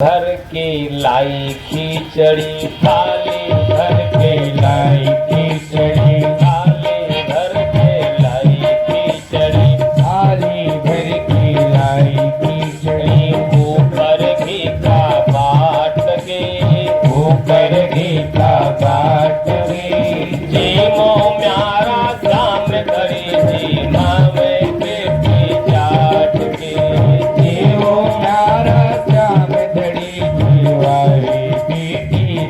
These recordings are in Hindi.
भर के लाई खिचड़ी थाली भर के लाई खिचड़ी थाली भर के लाई खिचड़ी थाली भर के लाई खिचड़ी ऊपर घी का बाट के ऊपर घी का बाट के जीमो म्यारा जाम धरी जी मावे बेटी जाट के जीमो म्यारा जाम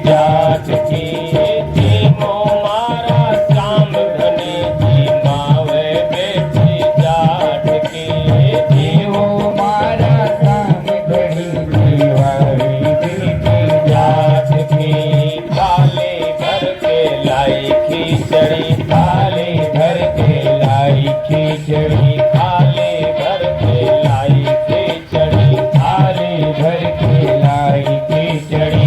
जाट की जीमो मारा श्याम धनी जी मावे बेटी जाट की जीमो मारा श्याम धनी जी मावे बेटी जाट की थाली भर के लाई खिचड़ी थाली भर के लाई खिचड़ी थाली भर के लाई खिचड़ी थाली भर के लाई खिचड़ी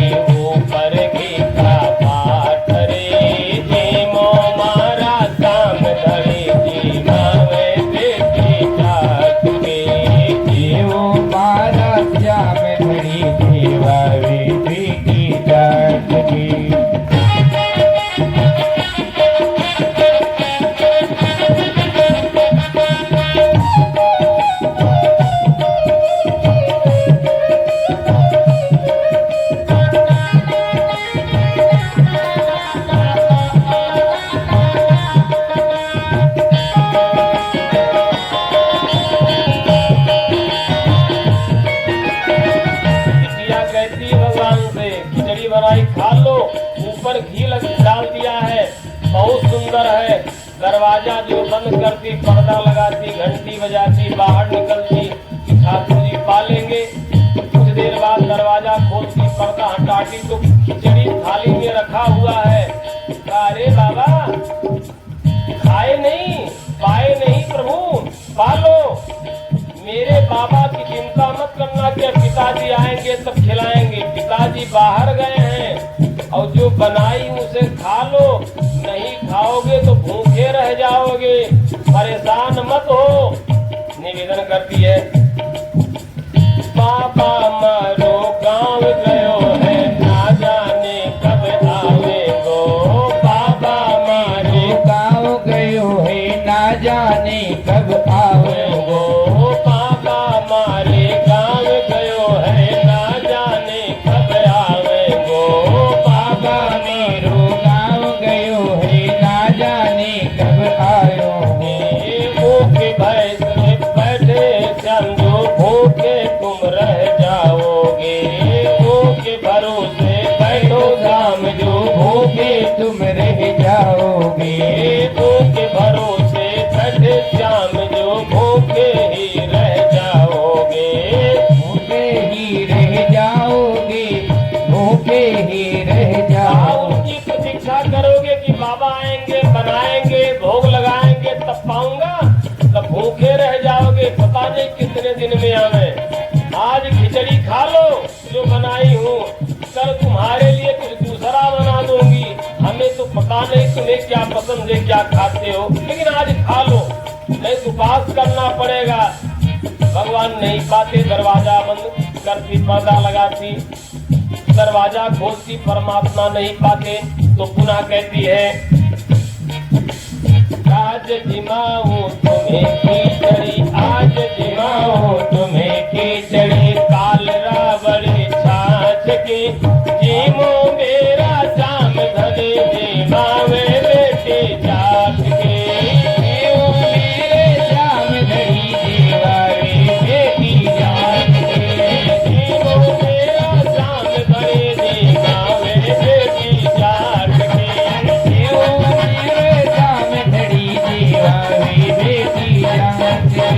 बनाई खा लो, ऊपर घी डाल दिया है, बहुत सुंदर है। दरवाजा जो बंद करती, पर्दा लगाती, घंटी बजाती, बाहर निकलती, ठाकुर जी पालेंगे। कुछ देर बाद दरवाजा खोलती, पर्दा हटाती तो खिचड़ी थाली में रखा हुआ है। अरे बाबा खाए नहीं पाए नहीं प्रभु पालो। मेरे बाबा की चिंता मत करना कि पिताजी आएंगे तब खिलाएंगे। पिताजी बाहर गए हैं और जो बनाई उसे खा लो, नहीं खाओगे तो भूखे रह जाओगे। परेशान मत हो। निवेदन करती है, पापा मारो गाँव गयो है, ना जाने कब आवेगो। पापा मारो गाँव गयो है, ना जाने कब आवेगो। तुम रह जाओगे भूखे भरोसे बैठे श्याम जो भूखे ही रह जाओगे। भूखे ही रह जाओगे भूखे ही रह जाओगे। उनकी प्रतीक्षा करोगे कि बाबा आएंगे, बनाएंगे, भोग लगाएंगे तब पाऊंगा, तब भूखे रह जाओगे। पता नहीं कितने दिन में आवे। आज खिचड़ी खा लो जो बनाई हूँ, कल तुम्हारे लिए कुछ दूसरा बना दूंगी। हमें तो पता नहीं तुम्हें क्या पसंद है, क्या खाते हो, लेकिन आज खा लो, नहीं तो उपास करना पड़ेगा। भगवान नहीं पाते, दरवाजा बंद करती, पर्दा लगाती, दरवाजा खोलती, परमात्मा नहीं पाते तो पुनः कहती है, आज जिमाऊं तुम्हें खिचड़ी, आज जिमाऊं तुम्हें खिचड़ी, काल रावड़ी छाछ के जीमो मेरा जाम धरे जी मावे बेटी जाट के। जीमो मेरे जाम धरी जी मावे बेटी जाट के। जीमो मेरा जाम धरे जी मावे बेटी जाट के। जीमो मेरे जाम धरी जी मावे बेटी जाट के।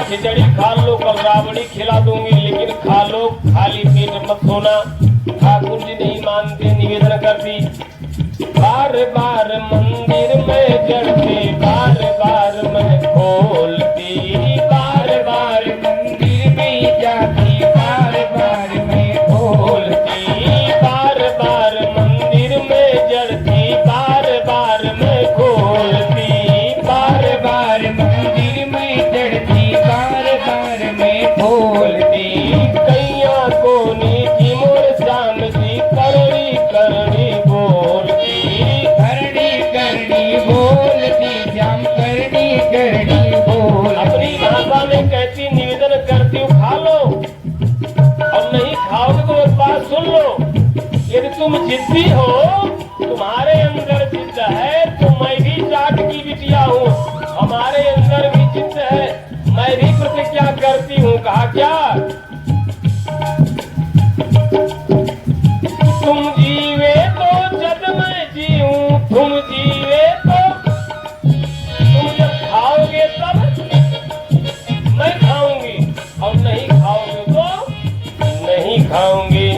खिचड़ी खा लो, कल राबड़ी खिला दूंगी, लेकिन खा लो सोना। ठाकुर जी नहीं मानते, निवेदन करती, बार बार मंदिर में जड़ते, बार बार मैं खोलती, बार बार मंदिर में जाती, बार बार मैं खोलती, बार बार मंदिर में जड़ती, बार बार मैं खोलती, बार बार मंदिर में जड़ती, बार बार मैं खोलती। कैया को नीति मोर श्याम जी करड़ी करड़ी बोलती, करड़ी करड़ी बोलती, श्याम करड़ी करड़ी बोल। अपनी भाषा में कहती, निवेदन करती हूँ खा लो, और नहीं खाओगे तो एक बात सुन लो, यदि तुम जिद्दी हो, तुम्हारे अंदर जिद्द है, तो मैं भी जाट की बिटिया हूँ, हमारे अंदर भी जिद्द है, मैं भी प्रतिज्ञा करती हूँ। कहा क्या? तुम जीवे तो जब मैं जीऊं, तुम जीवे तो, तुम जब खाओगे तब मैं खाऊंगी, और नहीं खाओगे तो नहीं खाऊंगी।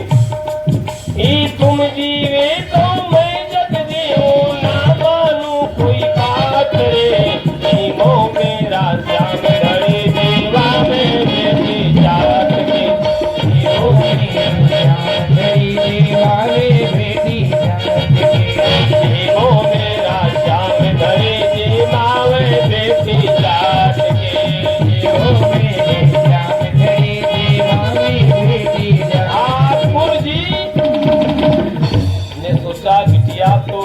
तुम जीवे तो मैं जग जीऊं, ना मानू कोई बात रे, जीवो मेरा श्याम धरे देवा में बेटी जात के, जीवो मेरा श्याम धरे देवा में बेटी जात के, जीवो मेरा श्याम धरे देवा में बेटी जात के, जीवो मेरे श्याम धरे देवा में बेटी जात। ठाकुर जी ने सोचा बिटिया तो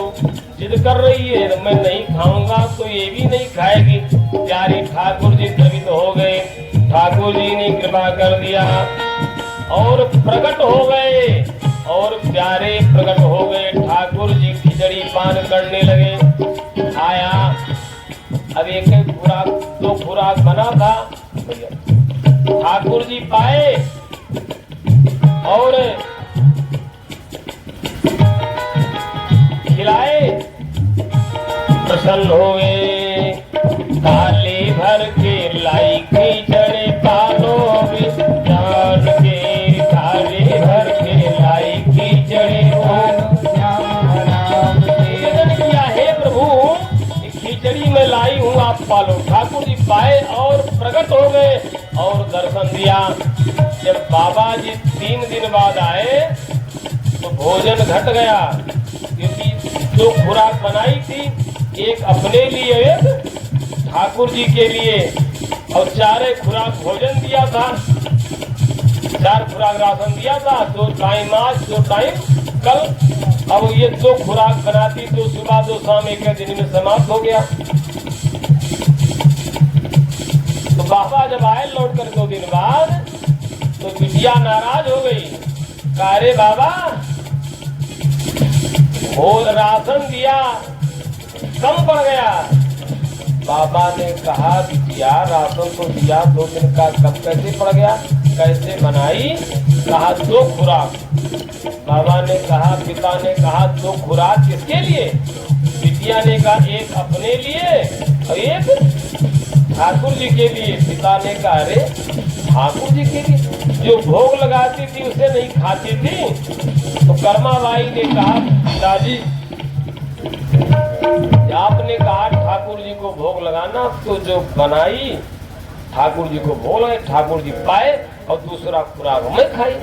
जिद कर रही है, मैं नहीं खाऊंगा तो ये भी नहीं खाएगी। प्यारे ठाकुर जी द्रवित हो गए, ठाकुर जी ने कृपा कर दिया और प्रकट हो गए, और प्यारे प्रकट हो गए। ठाकुर जी खिचड़ी पान करने लगे। आया, अब एक एक खुराक, दो खुराक बना था, ठाकुर जी पाए और खिलाए, प्रसन्न हुए। थाली भर के लाई खिचड़ी पालो जान के, थाली भर के लाई खिचड़ी पालो श्याम किया। हे प्रभु, खिचड़ी में लाई हूँ, आप पालो। ठाकुर जी पाए और प्रकट हो गए और दर्शन दिया। जब बाबा जी 3 दिन बाद आए तो भोजन घट गया, क्योंकि जो खुराक बनाई थी, एक अपने लिए, एक ठाकुर जी के लिए, और 4 खुराक भोजन दिया था, 4 खुराक राशन दिया था, 2 टाइम आज 2 टाइम कल। अब ये 2 खुराक बनाती तो सुबह 2 शाम एक दिन में समाप्त हो गया। तो बाबा जब आए लौट कर 2 दिन बाद, तो बिटिया नाराज हो गई। कहा, अरे बाबा, और राशन दिया कम पड़ गया। बाबा ने कहा, बिटिया राशन तो दिया 2 दिन का, कब कैसे पड़ गया, कैसे बनाई? कहा 2 खुराक। बाबा ने कहा, पिता ने कहा 2 खुराक किसके लिए? बिटिया ने कहा, एक अपने लिए और एक ठाकुर जी के लिए। पिता ने कहा, अरे ठाकुर जी के लिए? जो भोग लगाती थी उसे नहीं खाती थी। तो कर्मा बाई ने कहा, पिताजी आपने कहा ठाकुर जी को भोग लगाना, तो जो बनाई ठाकुर जी को भोग लगाए, ठाकुर जी पाए और दूसरा खुराक मैं खाई।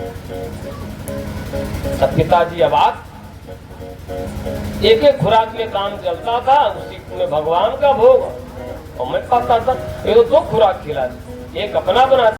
तब पिताजी अब आप एक एक खुराक में काम चलता था, उसी में भगवान का भोग और मैं खाता था। ये तो 2 खुराक खिला दी, एक अपना बना